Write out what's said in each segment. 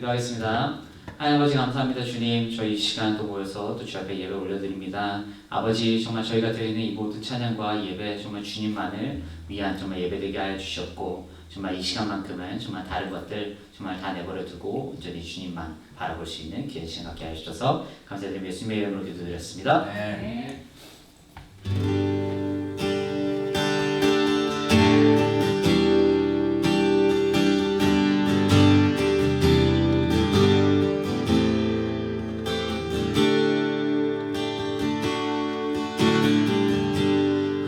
기도하겠습니다. 하나님 아버지 감사합니다. 주님, 저희 이 시간 또 모여서 또 주 앞에 예배 올려드립니다. 아버지, 정말 저희가 드리는 이 모든 찬양과 예배 정말 주님만을 위한 정말 예배되게 하여 주셨고, 정말 이 시간만큼은 정말 다른 것들 정말 다 내버려 두고 온전히 주님만 바라볼 수 있는 귀한 시간 갖게 하여 주셔서 감사드리며 예수님의 이름으로 기도드렸습니다. 네.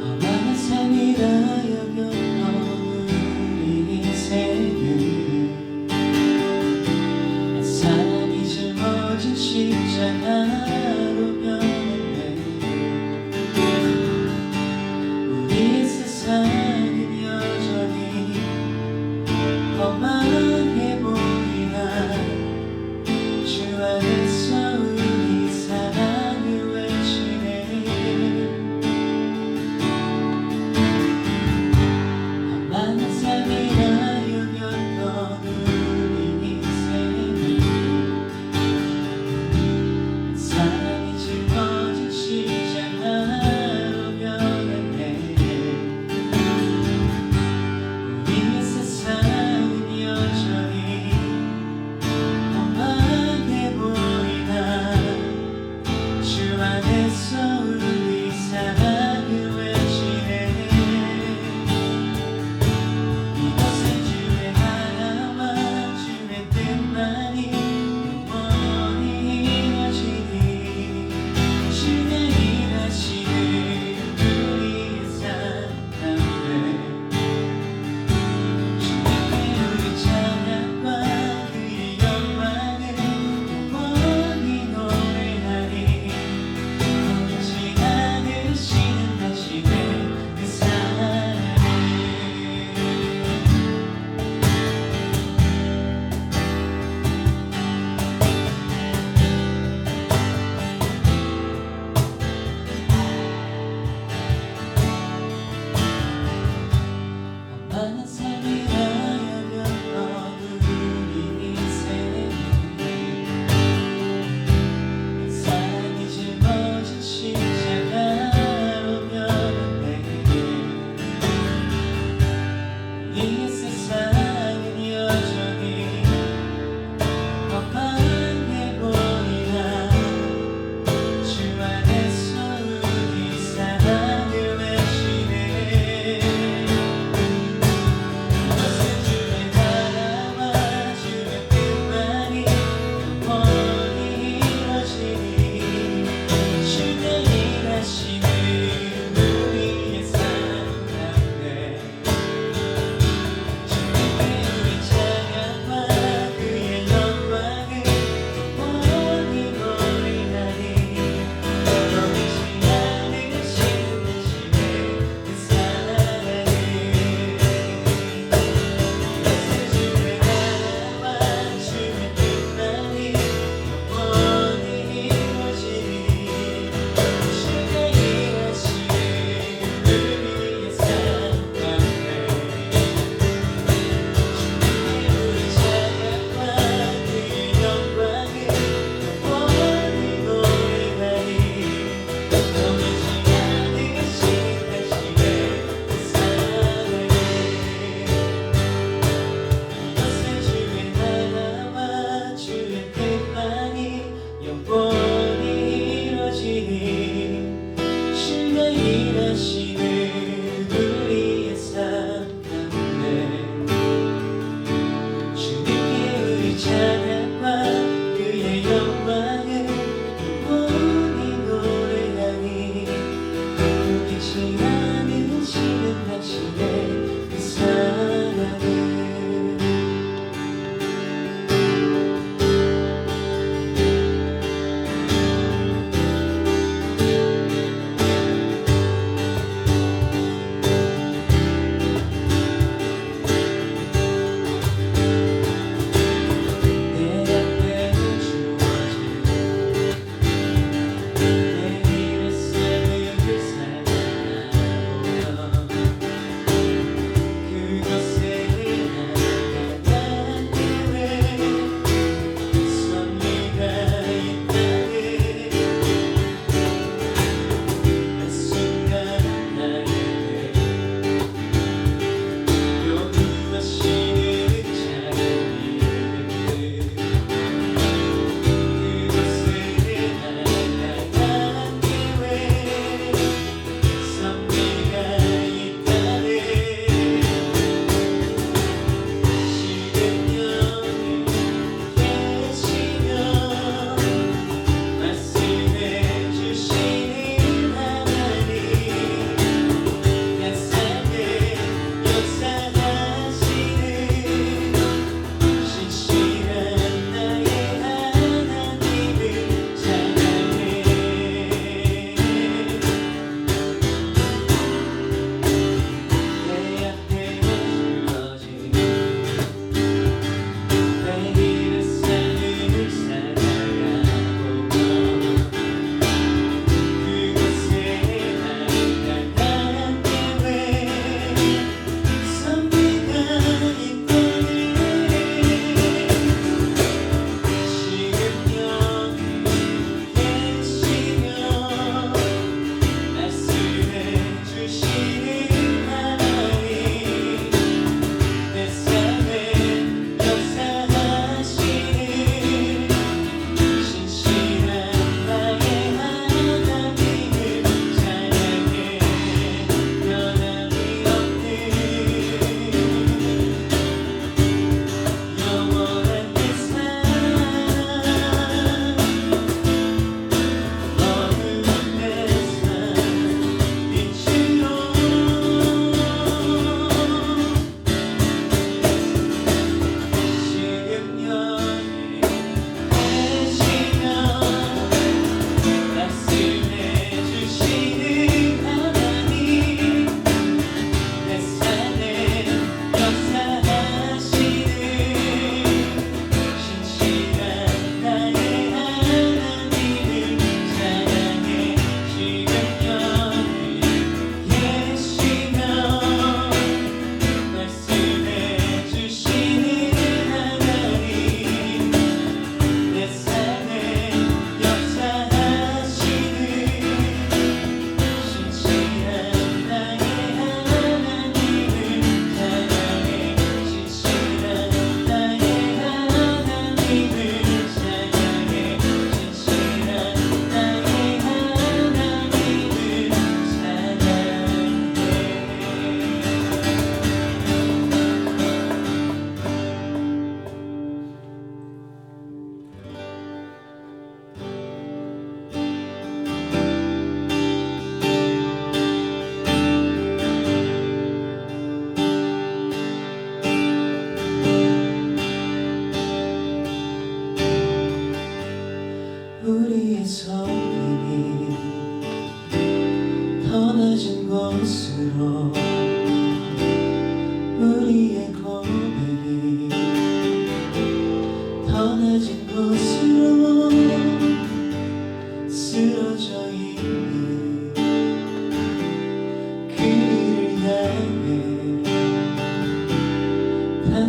험한 삶이라 여겨온 우리 인생은 사람이 짊어진 십자가로 변했네.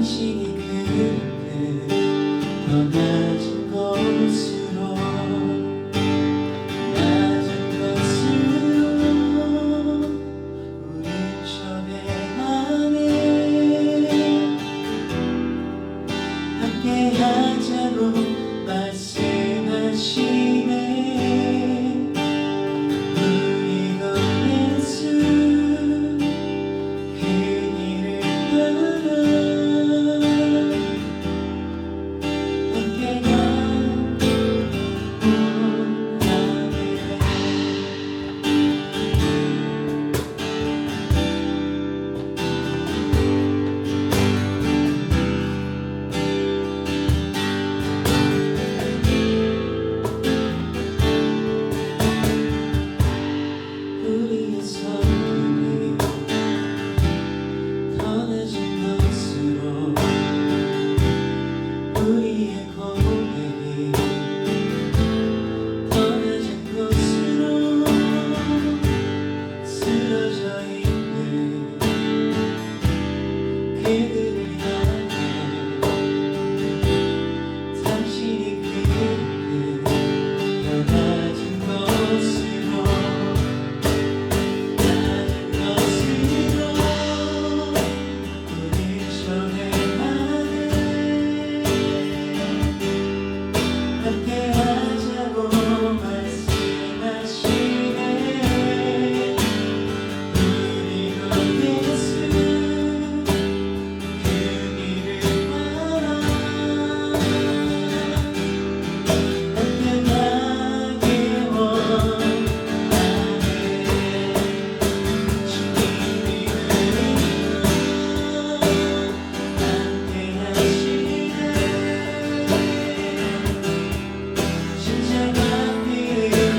당신이 그때 더 낮은 곳으로 낮은 곳으로 우릴 초대하네 함께하자고 말씀하시네 우리 곧 예수 그 길을 걸어 함께 가고 하네 우리의 손길이 더 낮은 곳으로 우리의 고백이 더 낮은 곳으로 쓰러져 있는 그들을 향해 당신이 그때 더 낮은 곳으로 낮은 곳으로 우릴 초대하네 함께하자고 말씀하시네 우리 곧 예수 그 길을 걸어 함께 가길 원하네 주님이 함께하시네 심장아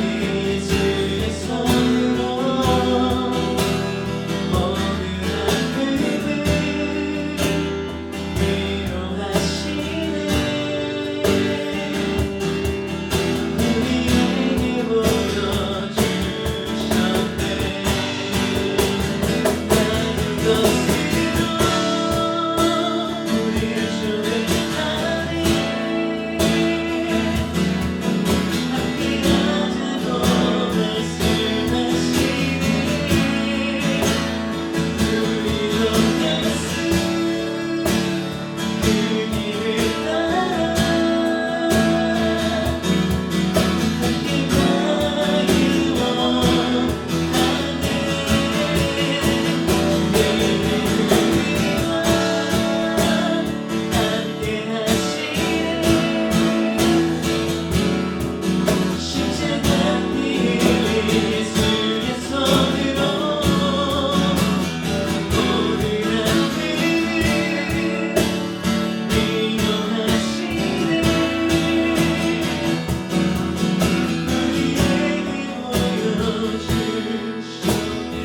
예수의 손으로 모든 아픔을 위로하시네 우리에게 보여주셨네 낮은 곳으로 우릴 초대하네 함께하자고 말씀하시네 우리 곧 예수 그 길을 따라 함께 가길 원하네 함께하시네 심장아 예수의 손으로 모든 아픔을 위로하시네 우리에게 보여주셨네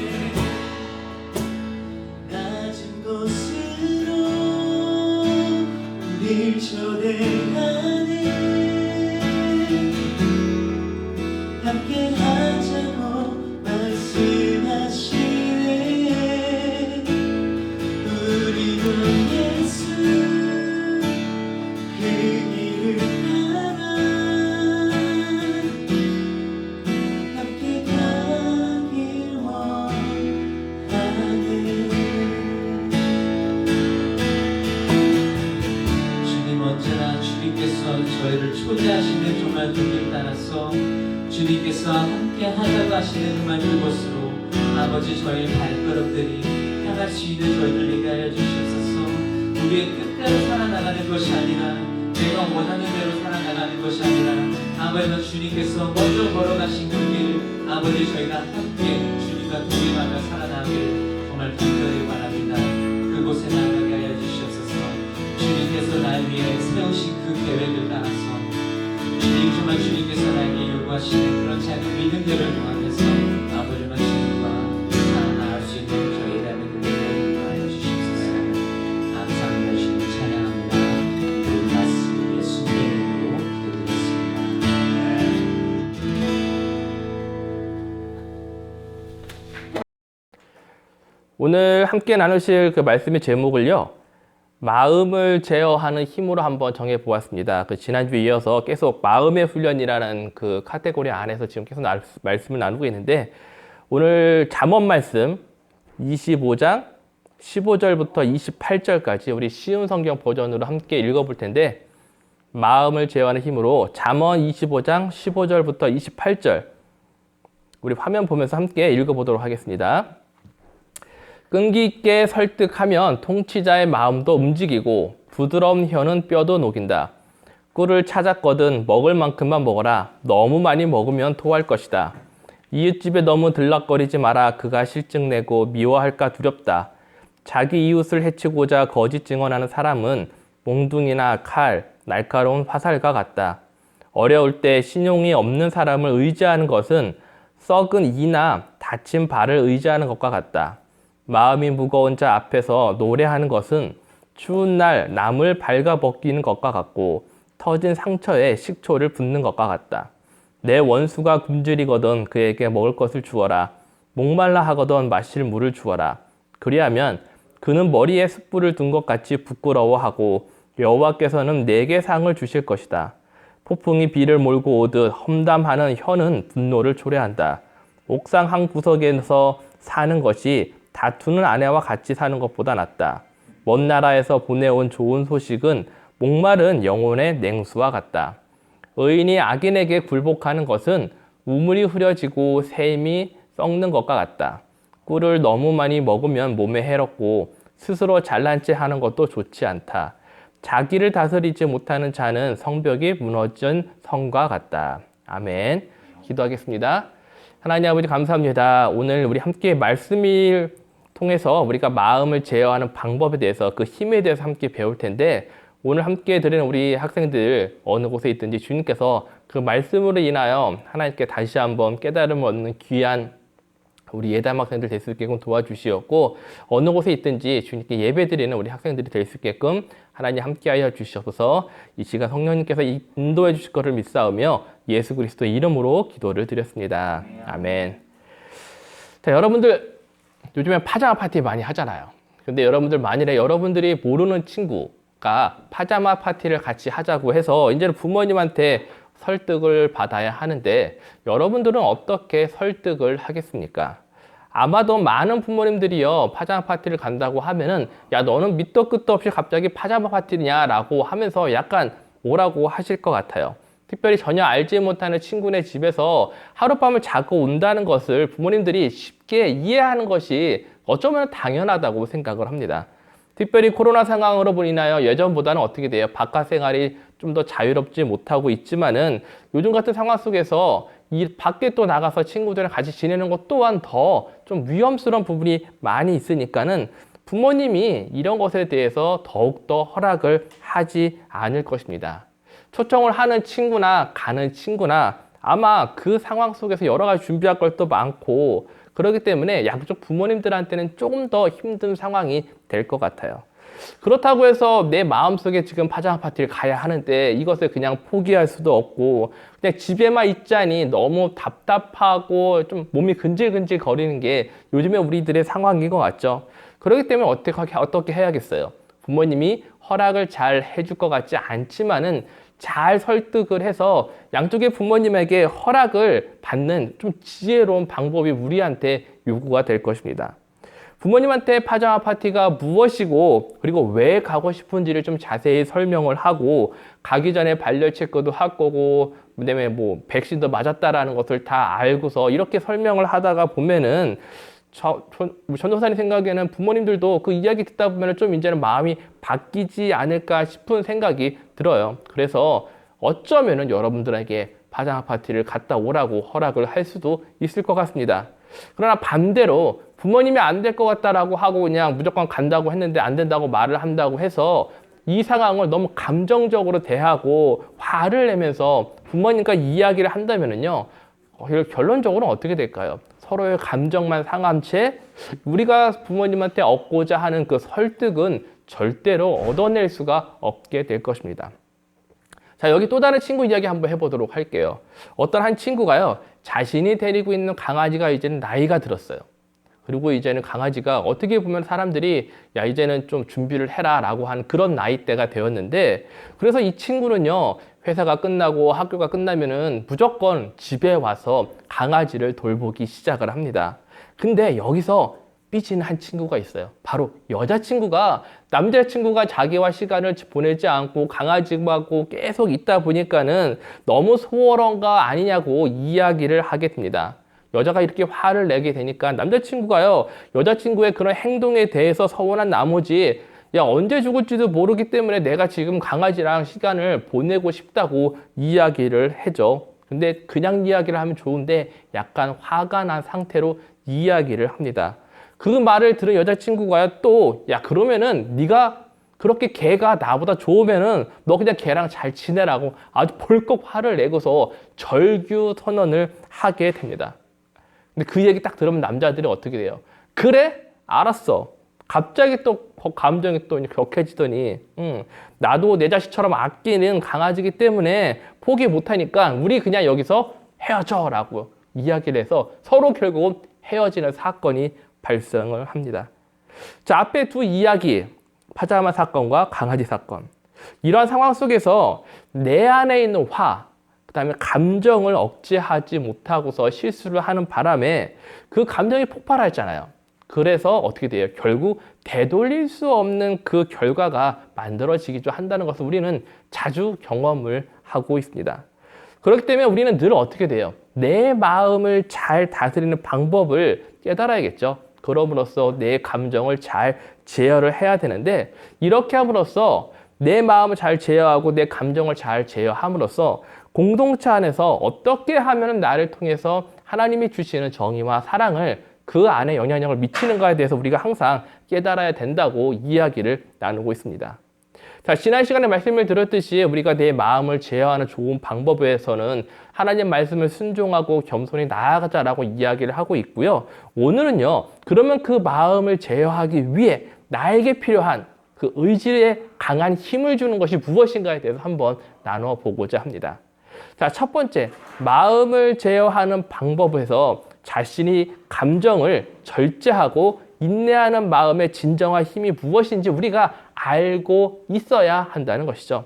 낮은 곳으로 우릴 초대하네 함께하자고 말씀하시네 우리 곧 예수 그 길을 따라 함께 가길 원하네 주님 언제나 주님께서 저희를 초대하시는 정말 그 길 따라서 주님께서 함께 하자고 하시는 정말 그곳으로 아버지 저희의 발걸음들이 향할 수 있는 저희들 되게 하여 주시옵소서 우리의 끝까지 살아나가는 것이 아니라 내가 원하는 대로 살아나가는 것이 아니라 아버지 주님께서 먼저 걸어가신 그 길 아버지 저희가 함께 주님과 동행하며 살아나길 정말 간절히 바랍니다 그곳에 나가게 하여 주시옵소서 주님께서 날 위해 세우신 그 계획을 따라서 주님 정말 주님께서 나에게 요구하시는 그런 작은 믿음들을 통하여서 아버지와 주님과 살아나갈 수 있는 저희 삶의 그 길을 인도하여 주시옵소서 감사합니다 주님 찬양합니다 모든 말씀 예수님의 이름으로 기도드렸습니다 오늘 함께 나누실 그 말씀의 제목을요, 마음을 제어하는 힘으로 한번 정해 보았습니다. 그 지난주에 이어서 계속 마음의 훈련이라는 그 카테고리 안에서 지금 계속 말씀을 나누고 있는데, 오늘 잠언 말씀 25장 15절부터 28절까지 우리 쉬운 성경 버전으로 함께 읽어볼 텐데, 마음을 제어하는 힘으로 잠언 25장 15절부터 28절 우리 화면 보면서 함께 읽어보도록 하겠습니다. 끈기 있게 설득하면 통치자의 마음도 움직이고 부드러운 혀는 뼈도 녹인다. 꿀을 찾았거든 먹을 만큼만 먹어라. 너무 많이 먹으면 토할 것이다. 이웃집에 너무 들락거리지 마라. 그가 실증내고 미워할까 두렵다. 자기 이웃을 해치고자 거짓 증언하는 사람은 몽둥이나 칼, 날카로운 화살과 같다. 어려울 때 신용이 없는 사람을 의지하는 것은 썩은 이나 다친 발을 의지하는 것과 같다. 마음이 무거운 자 앞에서 노래하는 것은 추운 날 나물 발가벗기는 것과 같고 터진 상처에 식초를 붓는 것과 같다. 내 원수가 굶주리거든 그에게 먹을 것을 주어라. 목말라 하거든 마실 물을 주어라. 그리하면 그는 머리에 숯불을 둔 것 같이 부끄러워하고 여호와께서는 내게 상을 주실 것이다. 폭풍이 비를 몰고 오듯 험담하는 혀는 분노를 초래한다. 옥상 한 구석에서 사는 것이 다투는 아내와 같이 사는 것보다 낫다. 먼 나라에서 보내온 좋은 소식은 목마른 영혼의 냉수와 같다. 의인이 악인에게 굴복하는 것은 우물이 흐려지고 샘이 썩는 것과 같다. 꿀을 너무 많이 먹으면 몸에 해롭고 스스로 잘난 체 하는 것도 좋지 않다. 자기를 다스리지 못하는 자는 성벽이 무너진 성과 같다. 아멘. 기도하겠습니다. 하나님 아버지 감사합니다. 오늘 우리 함께 말씀을 통해서 우리가 마음을 제어하는 방법에 대해서 그 힘에 대해서 함께 배울 텐데, 오늘 함께 드리는 우리 학생들 어느 곳에 있든지 주님께서 그 말씀으로 인하여 하나님께 다시 한번 깨달음을 얻는 귀한 우리 예담 학생들 될 수 있게끔 도와주시었고, 어느 곳에 있든지 주님께 예배드리는 우리 학생들이 될 수 있게끔 하나님 함께하여 주시옵소서. 이 시간 성령님께서 인도해 주실 것을 믿사오며 예수 그리스도의 이름으로 기도를 드렸습니다. 아멘. 자, 여러분들 요즘에 파자마 파티 많이 하잖아요. 근데 여러분들 만일에 여러분들이 모르는 친구가 파자마 파티를 같이 하자고 해서 이제는 부모님한테 설득을 받아야 하는데, 여러분들은 어떻게 설득을 하겠습니까? 아마도 많은 부모님들이요, 파자마 파티를 간다고 하면은 야 너는 밑도 끝도 없이 갑자기 파자마 파티냐 라고 하면서 약간 뭐라고 하실 것 같아요. 특별히 전혀 알지 못하는 친구네 집에서 하룻밤을 자고 온다는 것을 부모님들이 쉽게 이해하는 것이 어쩌면 당연하다고 생각을 합니다. 특별히 코로나 상황으로 인하여 예전보다는 어떻게 돼요? 바깥 생활이 좀 더 자유롭지 못하고 있지만은 요즘 같은 상황 속에서 이 밖에 또 나가서 친구들이랑 같이 지내는 것 또한 더 좀 위험스러운 부분이 많이 있으니까는 부모님이 이런 것에 대해서 더욱더 허락을 하지 않을 것입니다. 초청을 하는 친구나 가는 친구나 아마 그 상황 속에서 여러 가지 준비할 것도 많고 그렇기 때문에 양쪽 부모님들한테는 조금 더 힘든 상황이 될 것 같아요. 그렇다고 해서 내 마음속에 지금 파자마 파티를 가야 하는데 이것을 그냥 포기할 수도 없고 그냥 집에만 있자니 너무 답답하고 좀 몸이 근질근질 거리는 게 요즘에 우리들의 상황인 것 같죠. 그렇기 때문에 어떻게 해야겠어요? 부모님이 허락을 잘 해줄 것 같지 않지만은 잘 설득을 해서 양쪽의 부모님에게 허락을 받는 좀 지혜로운 방법이 우리한테 요구가 될 것입니다. 부모님한테 파자마 파티가 무엇이고 그리고 왜 가고 싶은지를 좀 자세히 설명을 하고 가기 전에 발열 체크도 할 거고 그다음에 뭐 백신도 맞았다라는 것을 다 알고서 이렇게 설명을 하다가 보면은 전도사님 생각에는 부모님들도 그 이야기 듣다 보면 좀 이제는 마음이 바뀌지 않을까 싶은 생각이 들어요. 그래서 어쩌면은 여러분들에게 파자마 파티를 갔다 오라고 허락을 할 수도 있을 것 같습니다. 그러나 반대로 부모님이 안 될 것 같다라고 하고 그냥 무조건 간다고 했는데 안 된다고 말을 한다고 해서 이 상황을 너무 감정적으로 대하고 화를 내면서 부모님과 이야기를 한다면은요, 결론적으로 어떻게 될까요? 서로의 감정만 상한 채 우리가 부모님한테 얻고자 하는 그 설득은 절대로 얻어낼 수가 없게 될 것입니다. 자, 여기 또 다른 친구 이야기 한번 해보도록 할게요. 어떤 한 친구가요, 자신이 데리고 있는 강아지가 이제는 나이가 들었어요. 그리고 이제는 강아지가 어떻게 보면 사람들이 야 이제는 좀 준비를 해라 라고 하는 그런 나이대가 되었는데, 그래서 이 친구는요 회사가 끝나고 학교가 끝나면은 무조건 집에 와서 강아지를 돌보기 시작을 합니다. 근데 여기서 삐진 한 친구가 있어요. 바로 여자친구가, 남자친구가 자기와 시간을 보내지 않고 강아지하고 계속 있다 보니까는 너무 소홀한 거 아니냐고 이야기를 하게 됩니다. 여자가 이렇게 화를 내게 되니까 남자친구가요 여자친구의 그런 행동에 대해서 서운한 나머지 야 언제 죽을지도 모르기 때문에 내가 지금 강아지랑 시간을 보내고 싶다고 이야기를 해줘. 근데 그냥 이야기를 하면 좋은데 약간 화가 난 상태로 이야기를 합니다. 그 말을 들은 여자친구가 또 야 그러면은 네가 그렇게 걔가 나보다 좋으면은 너 그냥 걔랑 잘 지내라고 아주 벌컥 화를 내고서 절규 선언을 하게 됩니다. 근데 그 얘기 딱 들으면 남자들이 어떻게 돼요? 그래? 알았어. 갑자기 또 감정이 또 격해지더니 나도 내 자식처럼 아끼는 강아지기 때문에 포기 못하니까 우리 그냥 여기서 헤어져 라고 이야기를 해서 서로 결국은 헤어지는 사건이 발생을 합니다. 자, 앞에 두 이야기, 파자마 사건과 강아지 사건. 이러한 상황 속에서 내 안에 있는 화, 그 다음에 감정을 억제하지 못하고서 실수를 하는 바람에 그 감정이 폭발하잖아요. 그래서 어떻게 돼요? 결국 되돌릴 수 없는 그 결과가 만들어지기도 한다는 것을 우리는 자주 경험을 하고 있습니다. 그렇기 때문에 우리는 늘 어떻게 돼요? 내 마음을 잘 다스리는 방법을 깨달아야겠죠. 그럼으로써 내 감정을 잘 제어를 해야 되는데, 이렇게 함으로써 내 마음을 잘 제어하고 내 감정을 잘 제어함으로써 공동체 안에서 어떻게 하면 나를 통해서 하나님이 주시는 정의와 사랑을 그 안에 영향력을 미치는가에 대해서 우리가 항상 깨달아야 된다고 이야기를 나누고 있습니다. 자, 지난 시간에 말씀을 드렸듯이 우리가 내 마음을 제어하는 좋은 방법에서는 하나님 말씀을 순종하고 겸손히 나아가자라고 이야기를 하고 있고요. 오늘은요, 그러면 그 마음을 제어하기 위해 나에게 필요한 그 의지에 강한 힘을 주는 것이 무엇인가에 대해서 한번 나눠 보고자 합니다. 자, 첫 번째, 마음을 제어하는 방법에서 자신이 감정을 절제하고 인내하는 마음의 진정한 힘이 무엇인지 우리가 알고 있어야 한다는 것이죠.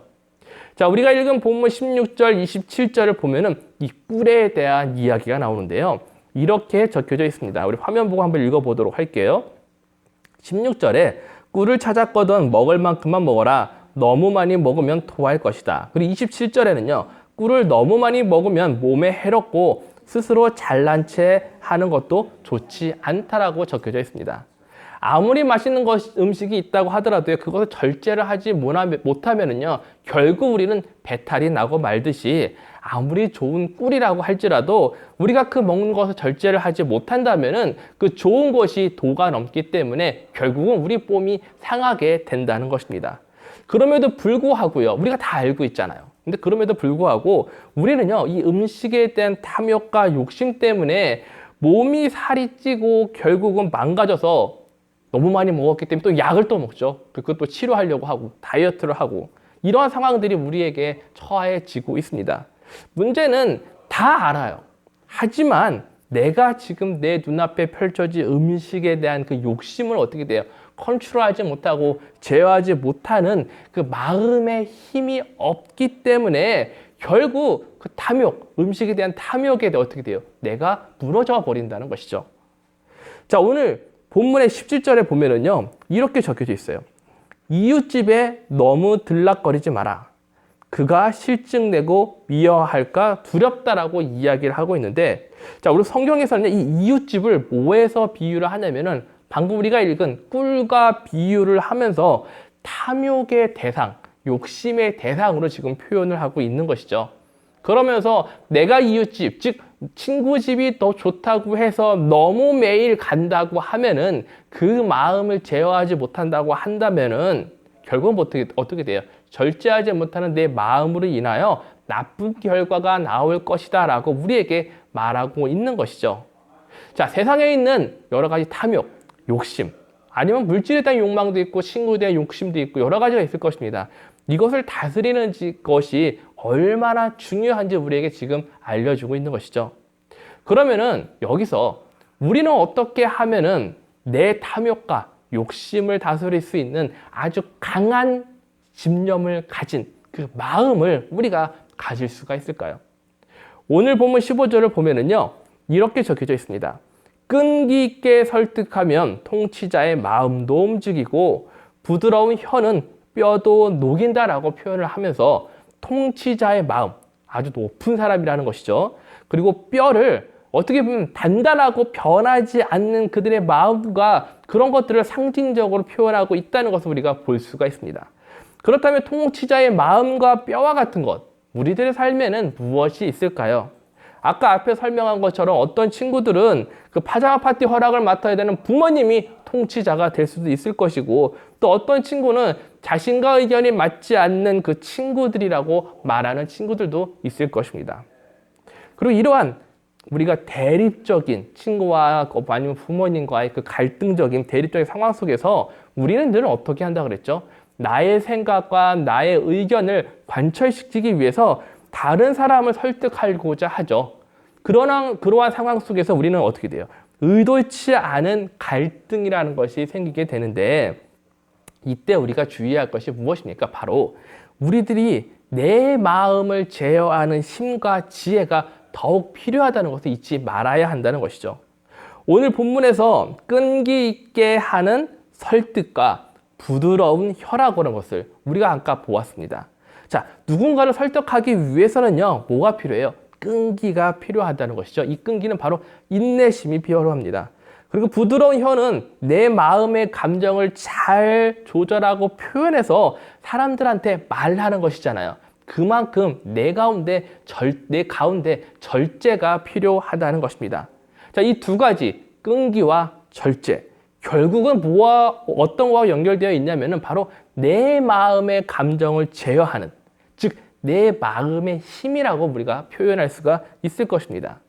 자, 우리가 읽은 본문 16절, 27절을 보면은 이 꿀에 대한 이야기가 나오는데요. 이렇게 적혀져 있습니다. 우리 화면 보고 한번 읽어보도록 할게요. 16절에 꿀을 찾았거든 먹을 만큼만 먹어라. 너무 많이 먹으면 토할 것이다. 그리고 27절에는요. 꿀을 너무 많이 먹으면 몸에 해롭고 스스로 잘난 체 하는 것도 좋지 않다라고 적혀져 있습니다. 아무리 맛있는 음식이 있다고 하더라도 그것을 절제를 하지 못하면은요, 결국 우리는 배탈이 나고 말듯이 아무리 좋은 꿀이라고 할지라도 우리가 그 먹는 것을 절제를 하지 못한다면은 그 좋은 것이 도가 넘기 때문에 결국은 우리 몸이 상하게 된다는 것입니다. 그럼에도 불구하고요, 우리가 다 알고 있잖아요. 근데 그럼에도 불구하고 우리는요, 이 음식에 대한 탐욕과 욕심 때문에 몸이 살이 찌고 결국은 망가져서 너무 많이 먹었기 때문에 또 약을 또 먹죠. 그것도 치료하려고 하고 다이어트를 하고 이러한 상황들이 우리에게 처해지고 있습니다. 문제는 다 알아요. 하지만 내가 지금 내 눈앞에 펼쳐진 음식에 대한 그 욕심을 어떻게 돼요? 컨트롤하지 못하고 제어하지 못하는 그 마음의 힘이 없기 때문에 결국 그 탐욕, 음식에 대한 탐욕에 대해 어떻게 돼요? 내가 무너져 버린다는 것이죠. 자, 오늘 본문의 17절에 보면은요, 이렇게 적혀져 있어요. 이웃집에 너무 들락거리지 마라. 그가 실증내고 미워할까 두렵다라고 이야기를 하고 있는데, 자, 우리 성경에서는 이 이웃집을 뭐에서 비유를 하냐면은 방금 우리가 읽은 꿀과 비유를 하면서 탐욕의 대상, 욕심의 대상으로 지금 표현을 하고 있는 것이죠. 그러면서 내가 이웃집, 즉 친구 집이 더 좋다고 해서 너무 매일 간다고 하면은 그 마음을 제어하지 못한다고 한다면은 결국은 어떻게 돼요? 절제하지 못하는 내 마음으로 인하여 나쁜 결과가 나올 것이다 라고 우리에게 말하고 있는 것이죠. 자, 세상에 있는 여러 가지 탐욕, 욕심, 아니면 물질에 대한 욕망도 있고 친구에 대한 욕심도 있고 여러 가지가 있을 것입니다. 이것을 다스리는 것이 얼마나 중요한지 우리에게 지금 알려주고 있는 것이죠. 그러면은 여기서 우리는 어떻게 하면은 내 탐욕과 욕심을 다스릴 수 있는 아주 강한 집념을 가진 그 마음을 우리가 가질 수가 있을까요? 오늘 본문 15절을 보면은요, 이렇게 적혀져 있습니다. 끈기 있게 설득하면 통치자의 마음도 움직이고 부드러운 혀는 뼈도 녹인다라고 표현을 하면서 통치자의 마음, 아주 높은 사람이라는 것이죠. 그리고 뼈를 어떻게 보면 단단하고 변하지 않는 그들의 마음과 그런 것들을 상징적으로 표현하고 있다는 것을 우리가 볼 수가 있습니다. 그렇다면 통치자의 마음과 뼈와 같은 것, 우리들의 삶에는 무엇이 있을까요? 아까 앞에 설명한 것처럼 어떤 친구들은 그 파자마 파티 허락을 맡아야 되는 부모님이 통치자가 될 수도 있을 것이고, 또 어떤 친구는 자신과 의견이 맞지 않는 그 친구들이라고 말하는 친구들도 있을 것입니다. 그리고 이러한 우리가 대립적인 친구와 아니면 부모님과의 그 갈등적인 대립적인 상황 속에서 우리는 늘 어떻게 한다 그랬죠? 나의 생각과 나의 의견을 관철시키기 위해서 다른 사람을 설득하고자 하죠. 그러한 상황 속에서 우리는 어떻게 돼요? 의도치 않은 갈등이라는 것이 생기게 되는데, 이때 우리가 주의할 것이 무엇입니까? 바로 우리들이 내 마음을 제어하는 힘과 지혜가 더욱 필요하다는 것을 잊지 말아야 한다는 것이죠. 오늘 본문에서 끈기 있게 하는 설득과 부드러운 혀라고 하는 것을 우리가 아까 보았습니다. 자, 누군가를 설득하기 위해서는요, 뭐가 필요해요? 끈기가 필요하다는 것이죠. 이 끈기는 바로 인내심이 필요합니다. 그리고 부드러운 혀는 내 마음의 감정을 잘 조절하고 표현해서 사람들한테 말하는 것이잖아요. 그만큼 내 가운데 절제가 필요하다는 것입니다. 자, 이 두 가지, 끈기와 절제, 결국은 어떤 거와 연결되어 있냐면은 바로 내 마음의 감정을 제어하는, 즉 내 마음의 힘이라고 우리가 표현할 수가 있을 것입니다.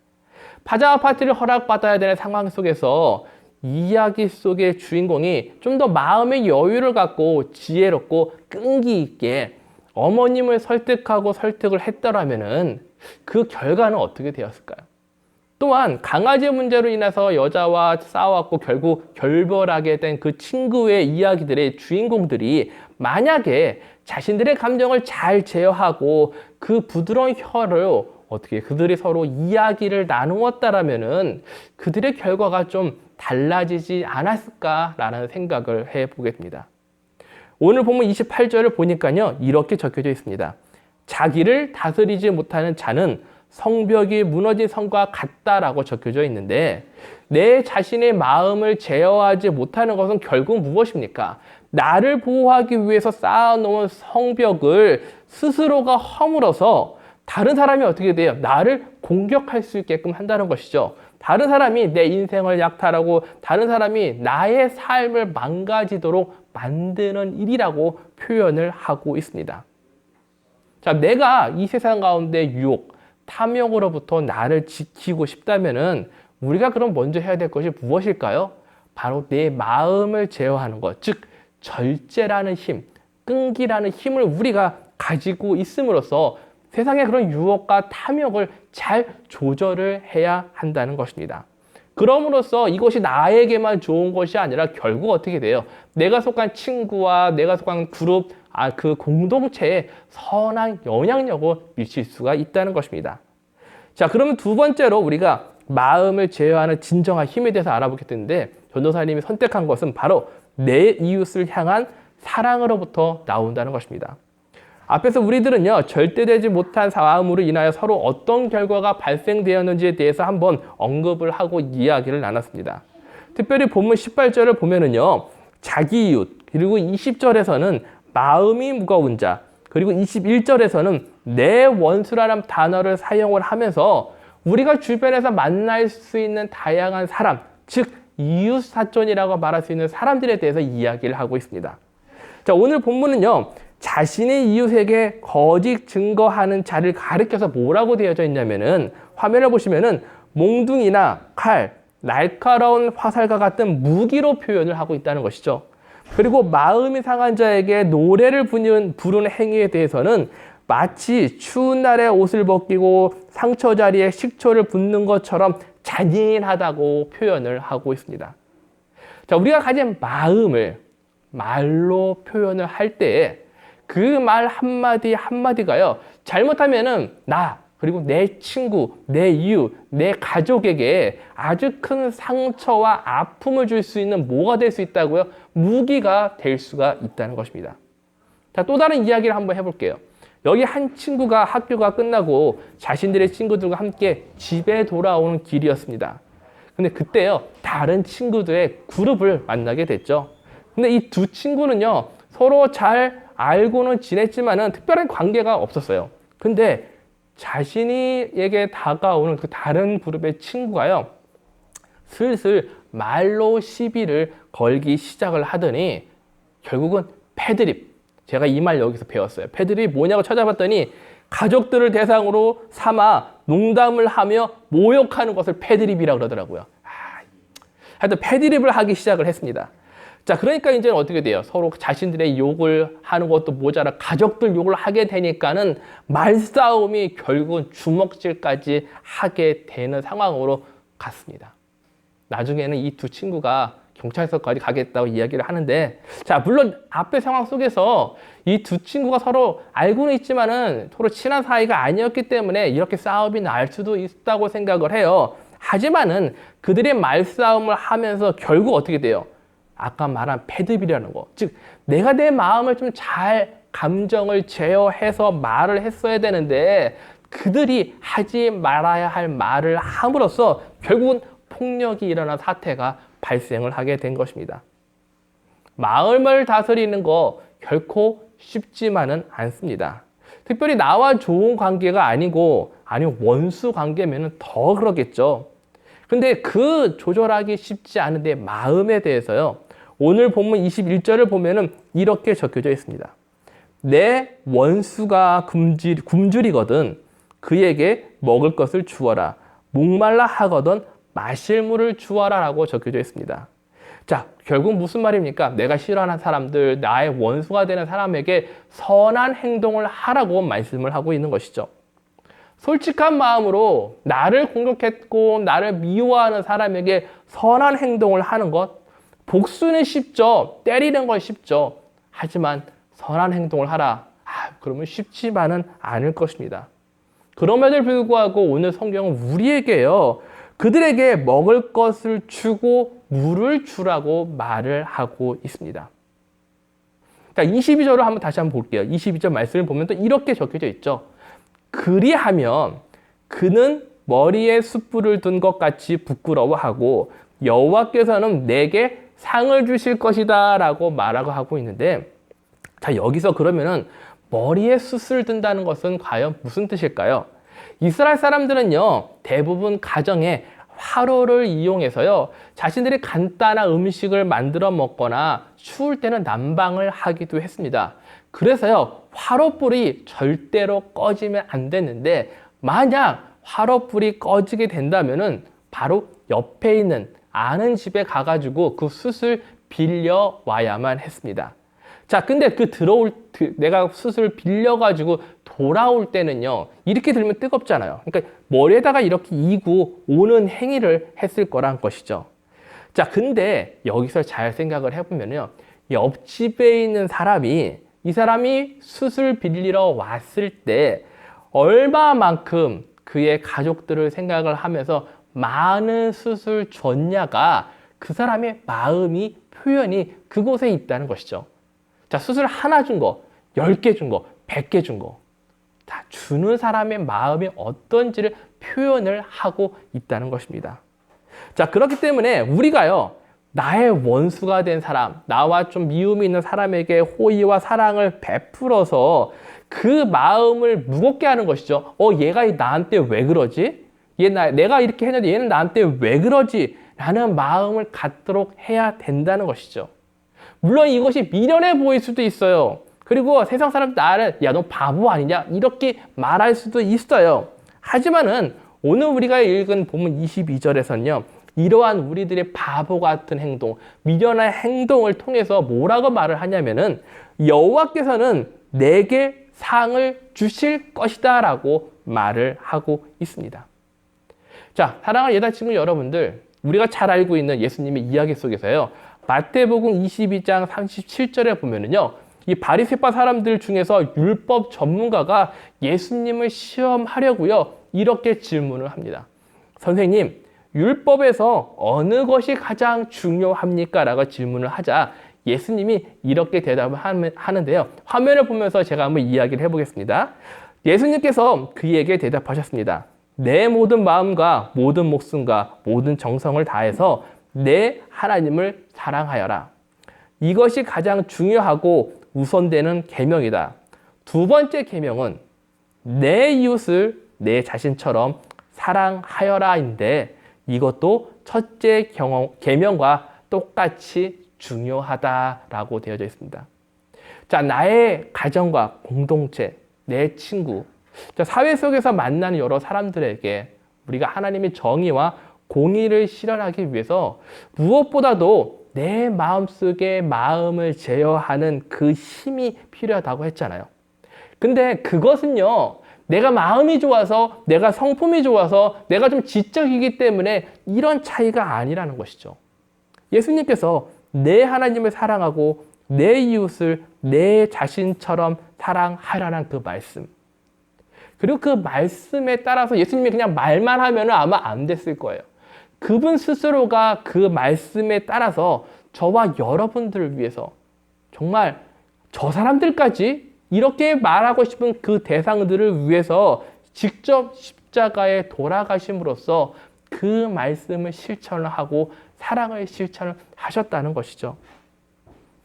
파자마 파티를 허락받아야 되는 상황 속에서 이야기 속의 주인공이 좀 더 마음의 여유를 갖고 지혜롭고 끈기 있게 어머님을 설득을 했더라면은 그 결과는 어떻게 되었을까요? 또한 강아지 문제로 인해서 여자와 싸웠고 결국 결별하게 된 그 친구의 이야기들의 주인공들이 만약에 자신들의 감정을 잘 제어하고 그 부드러운 혀를 어떻게 그들이 서로 이야기를 나누었다라면은 그들의 결과가 좀 달라지지 않았을까라는 생각을 해보게 됩니다. 오늘 본문 28절을 보니까요, 이렇게 적혀져 있습니다. 자기를 다스리지 못하는 자는 성벽이 무너진 성과 같다라고 적혀져 있는데, 내 자신의 마음을 제어하지 못하는 것은 결국 무엇입니까? 나를 보호하기 위해서 쌓아놓은 성벽을 스스로가 허물어서 다른 사람이 어떻게 돼요? 나를 공격할 수 있게끔 한다는 것이죠. 다른 사람이 내 인생을 약탈하고 다른 사람이 나의 삶을 망가지도록 만드는 일이라고 표현을 하고 있습니다. 자, 내가 이 세상 가운데 유혹, 탐욕으로부터 나를 지키고 싶다면은 우리가 그럼 먼저 해야 될 것이 무엇일까요? 바로 내 마음을 제어하는 것, 즉 절제라는 힘, 끈기라는 힘을 우리가 가지고 있음으로써 세상의 그런 유혹과 탐욕을 잘 조절을 해야 한다는 것입니다. 그럼으로써 이것이 나에게만 좋은 것이 아니라 결국 어떻게 돼요? 내가 속한 친구와 내가 속한 그룹, 그 공동체에 선한 영향력을 미칠 수가 있다는 것입니다. 자, 그러면 두 번째로 우리가 마음을 제어하는 진정한 힘에 대해서 알아보게 되는데, 전도사님이 선택한 것은 바로 내 이웃을 향한 사랑으로부터 나온다는 것입니다. 앞에서 우리들은요, 절대되지 못한 마음으로 인하여 서로 어떤 결과가 발생되었는지에 대해서 한번 언급을 하고 이야기를 나눴습니다. 특별히 본문 18절을 보면은요, 자기 이웃, 그리고 20절에서는 마음이 무거운 자, 그리고 21절에서는 내 원수라는 단어를 사용을 하면서 우리가 주변에서 만날 수 있는 다양한 사람, 즉 이웃 사촌이라고 말할 수 있는 사람들에 대해서 이야기를 하고 있습니다. 자, 오늘 본문은요, 자신의 이웃에게 거짓 증거하는 자를 가리켜서 뭐라고 되어져 있냐면은, 화면을 보시면은 몽둥이나 칼, 날카로운 화살과 같은 무기로 표현을 하고 있다는 것이죠. 그리고 마음이 상한 자에게 노래를 부르는 행위에 대해서는 마치 추운 날에 옷을 벗기고 상처 자리에 식초를 붓는 것처럼 잔인하다고 표현을 하고 있습니다. 자, 우리가 가진 마음을 말로 표현을 할 때 그 말 한마디 한마디가요, 잘못하면은 나, 그리고 내 친구, 내 이웃, 내 가족에게 아주 큰 상처와 아픔을 줄 수 있는 뭐가 될 수 있다고요? 무기가 될 수가 있다는 것입니다. 자, 또 다른 이야기를 한번 해볼게요. 여기 한 친구가 학교가 끝나고 자신들의 친구들과 함께 집에 돌아오는 길이었습니다. 근데 그때요, 다른 친구들의 그룹을 만나게 됐죠. 근데 이 두 친구는요, 서로 잘 알고는 지냈지만은 특별한 관계가 없었어요. 근데 자신에게 다가오는 그 다른 그룹의 친구가요, 슬슬 말로 시비를 걸기 시작을 하더니 결국은 패드립, 제가 이 말 여기서 배웠어요. 패드립이 뭐냐고 찾아봤더니 가족들을 대상으로 삼아 농담을 하며 모욕하는 것을 패드립이라고 그러더라고요. 하여튼 패드립을 하기 시작을 했습니다. 자, 그러니까 이제는 어떻게 돼요? 서로 자신들의 욕을 하는 것도 모자라 가족들 욕을 하게 되니까는 말싸움이 결국은 주먹질까지 하게 되는 상황으로 갔습니다. 나중에는 이 두 친구가 경찰서까지 가겠다고 이야기를 하는데, 자, 물론 앞의 상황 속에서 이 두 친구가 서로 알고는 있지만은 서로 친한 사이가 아니었기 때문에 이렇게 싸움이 날 수도 있다고 생각을 해요. 하지만은 그들의 말싸움을 하면서 결국 어떻게 돼요? 아까 말한 패드립이라는 거, 즉 내가 내 마음을 좀 잘 감정을 제어해서 말을 했어야 되는데 그들이 하지 말아야 할 말을 함으로써 결국은 폭력이 일어난 사태가 발생을 하게 된 것입니다. 마음을 다스리는 거 결코 쉽지만은 않습니다. 특별히 나와 좋은 관계가 아니고 아니면 원수 관계면 더 그러겠죠. 근데 그 조절하기 쉽지 않은데 마음에 대해서요, 오늘 본문 21절을 보면은 이렇게 적혀져 있습니다. 내 원수가 굶주리거든 그에게 먹을 것을 주어라. 목말라 하거든 마실 물을 주어라 라고 적혀져 있습니다. 자, 결국 무슨 말입니까? 내가 싫어하는 사람들, 나의 원수가 되는 사람에게 선한 행동을 하라고 말씀을 하고 있는 것이죠. 솔직한 마음으로 나를 공격했고 나를 미워하는 사람에게 선한 행동을 하는 것, 복수는 쉽죠. 때리는 건 쉽죠. 하지만 선한 행동을 하라. 그러면 쉽지만은 않을 것입니다. 그럼에도 불구하고 오늘 성경은 우리에게요, 그들에게 먹을 것을 주고 물을 주라고 말을 하고 있습니다. 자, 22절을 한번 다시 한번 볼게요. 22절 말씀을 보면 또 이렇게 적혀져 있죠. 그리하면 그는 머리에 숯불을 둔 것 같이 부끄러워하고 여호와께서는 내게 상을 주실 것이다 라고 말하고 하고 있는데, 자, 여기서 그러면은 머리에 숯을 든다는 것은 과연 무슨 뜻일까요? 이스라엘 사람들은요, 대부분 가정에 화로를 이용해서요, 자신들이 간단한 음식을 만들어 먹거나 추울 때는 난방을 하기도 했습니다. 그래서요, 화로불이 절대로 꺼지면 안 됐는데, 만약 화로불이 꺼지게 된다면은 바로 옆에 있는 아는 집에 가가지고 그 숯을 빌려 와야만 했습니다. 자, 근데 내가 숯을 빌려가지고 돌아올 때는요, 이렇게 들면 뜨겁잖아요. 그러니까 머리에다가 이렇게 이고 오는 행위를 했을 거란 것이죠. 자, 근데 여기서 잘 생각을 해보면요, 옆집에 있는 사람이, 이 사람이 숯을 빌리러 왔을 때 얼마만큼 그의 가족들을 생각을 하면서 많은 숯을 줬냐가 그 사람의 마음이, 표현이 그곳에 있다는 것이죠. 자, 숯을 하나 준 거, 10개 준 거, 100개 준 거, 다 주는 사람의 마음이 어떤지를 표현을 하고 있다는 것입니다. 자, 그렇기 때문에 우리가요, 나의 원수가 된 사람, 나와 좀 미움이 있는 사람에게 호의와 사랑을 베풀어서 그 마음을 무겁게 하는 것이죠. 얘가 나한테 왜 그러지? 내가 이렇게 했는데 얘는 나한테 왜 그러지? 라는 마음을 갖도록 해야 된다는 것이죠. 물론 이것이 미련해 보일 수도 있어요. 그리고 세상 사람 나를, 야, 너 바보 아니냐? 이렇게 말할 수도 있어요. 하지만은 오늘 우리가 읽은 본문 22절에서는요, 이러한 우리들의 바보 같은 행동, 미련한 행동을 통해서 뭐라고 말을 하냐면은 여호와께서는 내게 상을 주실 것이다 라고 말을 하고 있습니다. 자, 사랑하는 여자친구 여러분들, 우리가 잘 알고 있는 예수님의 이야기 속에서요. 마태복음 22장 37절에 보면은요. 이 바리새파 사람들 중에서 율법 전문가가 예수님을 시험하려고요. 이렇게 질문을 합니다. 선생님, 율법에서 어느 것이 가장 중요합니까? 라고 질문을 하자 예수님이 이렇게 대답을 하는데요. 화면을 보면서 제가 한번 이야기를 해보겠습니다. 예수님께서 그에게 대답하셨습니다. 내 모든 마음과 모든 목숨과 모든 정성을 다해서 내 하나님을 사랑하여라. 이것이 가장 중요하고 우선되는 계명이다. 두 번째 계명은 내 이웃을 내 자신처럼 사랑하여라인데 이것도 첫째 계명과 똑같이 중요하다라고 되어져 있습니다. 자, 나의 가정과 공동체, 내 친구, 자, 사회 속에서 만나는 여러 사람들에게 우리가 하나님의 정의와 공의를 실현하기 위해서 무엇보다도 내 마음속에 마음을 제어하는 그 힘이 필요하다고 했잖아요. 근데 그것은요, 내가 마음이 좋아서, 내가 성품이 좋아서, 내가 좀 지적이기 때문에 이런 차이가 아니라는 것이죠. 예수님께서 내 하나님을 사랑하고 내 이웃을 내 자신처럼 사랑하라는 그 말씀. 그리고 그 말씀에 따라서 예수님이 그냥 말만 하면 아마 안 됐을 거예요. 그분 스스로가 그 말씀에 따라서 저와 여러분들을 위해서 정말 저 사람들까지 이렇게 말하고 싶은 그 대상들을 위해서 직접 십자가에 돌아가심으로써 그 말씀을 실천을 하고 사랑을 실천을 하셨다는 것이죠.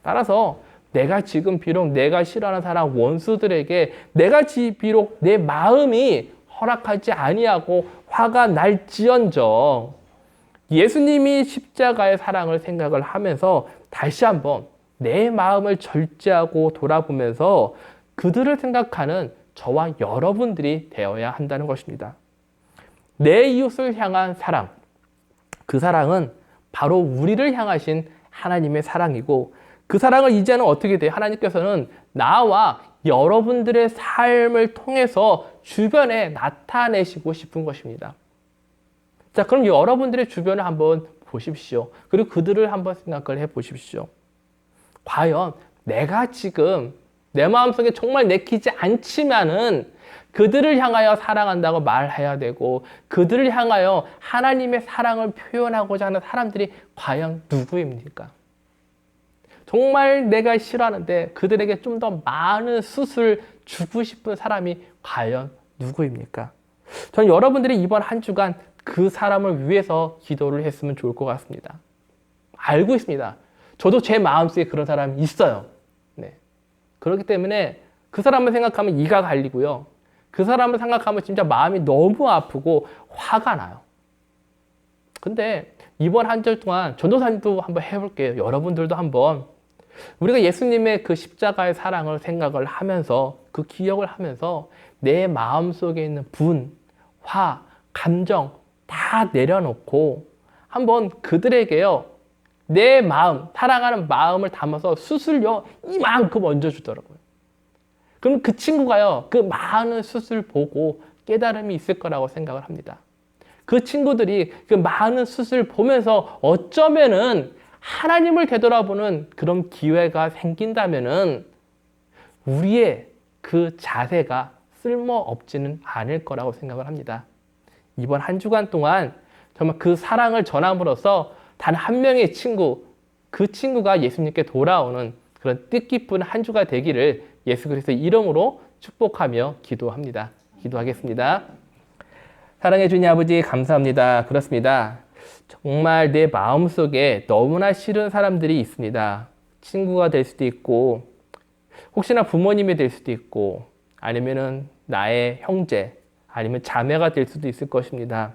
따라서 내가 지금 비록 내가 싫어하는 사람 원수들에게 내가 비록 내 마음이 허락하지 아니하고 화가 날지언정 예수님이 십자가의 사랑을 생각을 하면서 다시 한번 내 마음을 절제하고 돌아보면서 그들을 생각하는 저와 여러분들이 되어야 한다는 것입니다. 내 이웃을 향한 사랑, 그 사랑은 바로 우리를 향하신 하나님의 사랑이고 그 사랑을 이제는 어떻게 돼요? 하나님께서는 나와 여러분들의 삶을 통해서 주변에 나타내시고 싶은 것입니다. 자, 그럼 여러분들의 주변을 한번 보십시오. 그리고 그들을 한번 생각을 해 보십시오. 과연 내가 지금 내 마음속에 정말 내키지 않지만은 그들을 향하여 사랑한다고 말해야 되고 그들을 향하여 하나님의 사랑을 표현하고자 하는 사람들이 과연 누구입니까? 정말 내가 싫어하는데 그들에게 좀 더 많은 수술을 주고 싶은 사람이 과연 누구입니까? 저는 여러분들이 이번 한 주간 그 사람을 위해서 기도를 했으면 좋을 것 같습니다. 알고 있습니다. 저도 제 마음속에 그런 사람이 있어요. 네. 그렇기 때문에 그 사람을 생각하면 이가 갈리고요. 그 사람을 생각하면 진짜 마음이 너무 아프고 화가 나요. 근데 이번 한 주 동안 전도사님도 한번 해볼게요. 여러분들도 한번 우리가 예수님의 그 십자가의 사랑을 생각을 하면서 그 기억을 하면서 내 마음속에 있는 분, 화, 감정 다 내려놓고 한번 그들에게요. 내 마음, 사랑하는 마음을 담아서 수술요 이만큼 얹어주더라고요. 그럼 그 친구가요. 그 많은 수술 보고 깨달음이 있을 거라고 생각을 합니다. 그 친구들이 그 많은 수술 보면서 어쩌면은 하나님을 되돌아보는 그런 기회가 생긴다면은 우리의 그 자세가 쓸모없지는 않을 거라고 생각을 합니다. 이번 한 주간 동안 정말 그 사랑을 전함으로써 단 한 명의 친구, 그 친구가 예수님께 돌아오는 그런 뜻깊은 한 주가 되기를 예수 그리스도의 이름으로 축복하며 기도합니다. 기도하겠습니다. 사랑해 주님 아버지 감사합니다. 그렇습니다. 정말 내 마음속에 너무나 싫은 사람들이 있습니다. 친구가 될 수도 있고 혹시나 부모님이 될 수도 있고 아니면은 나의 형제 아니면 자매가 될 수도 있을 것입니다.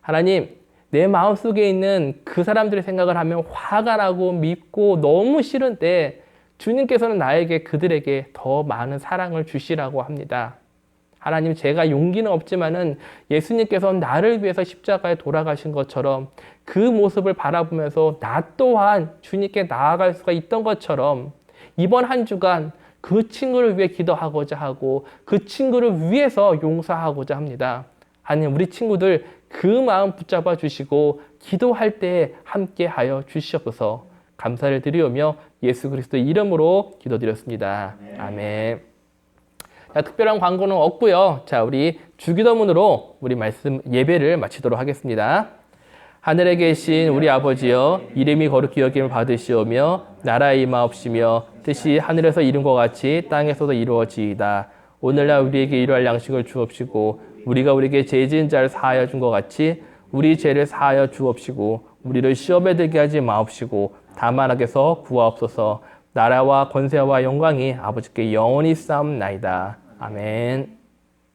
하나님, 내 마음속에 있는 그 사람들의 생각을 하면 화가 나고 밉고 너무 싫은데 주님께서는 나에게 그들에게 더 많은 사랑을 주시라고 합니다. 하나님, 제가 용기는 없지만은 예수님께서 나를 위해서 십자가에 돌아가신 것처럼 그 모습을 바라보면서 나 또한 주님께 나아갈 수가 있던 것처럼 이번 한 주간 그 친구를 위해 기도하고자 하고 그 친구를 위해서 용서하고자 합니다. 하나님 우리 친구들 그 마음 붙잡아 주시고 기도할 때 함께 하여 주시옵소서. 감사를 드리오며 예수 그리스도 이름으로 기도드렸습니다. 아멘. 자, 특별한 광고는 없고요. 자, 우리 주기도문으로 우리 말씀 예배를 마치도록 하겠습니다. 하늘에 계신 우리 아버지여, 이름이 거룩히 여김을 받으시오며 나라의 임하옵시며 뜻이 하늘에서 이룬 것 같이 땅에서도 이루어지이다. 오늘날 우리에게 일용할 양식을 주옵시고 우리가 우리에게 죄 지은 자를 사하여 준 것 같이 우리 죄를 사하여 주옵시고 우리를 시험에 들게 하지 마옵시고 다만 악에서 구하옵소서. 나라와 권세와 영광이 아버지께 영원히 쌓옵나이다. 아멘.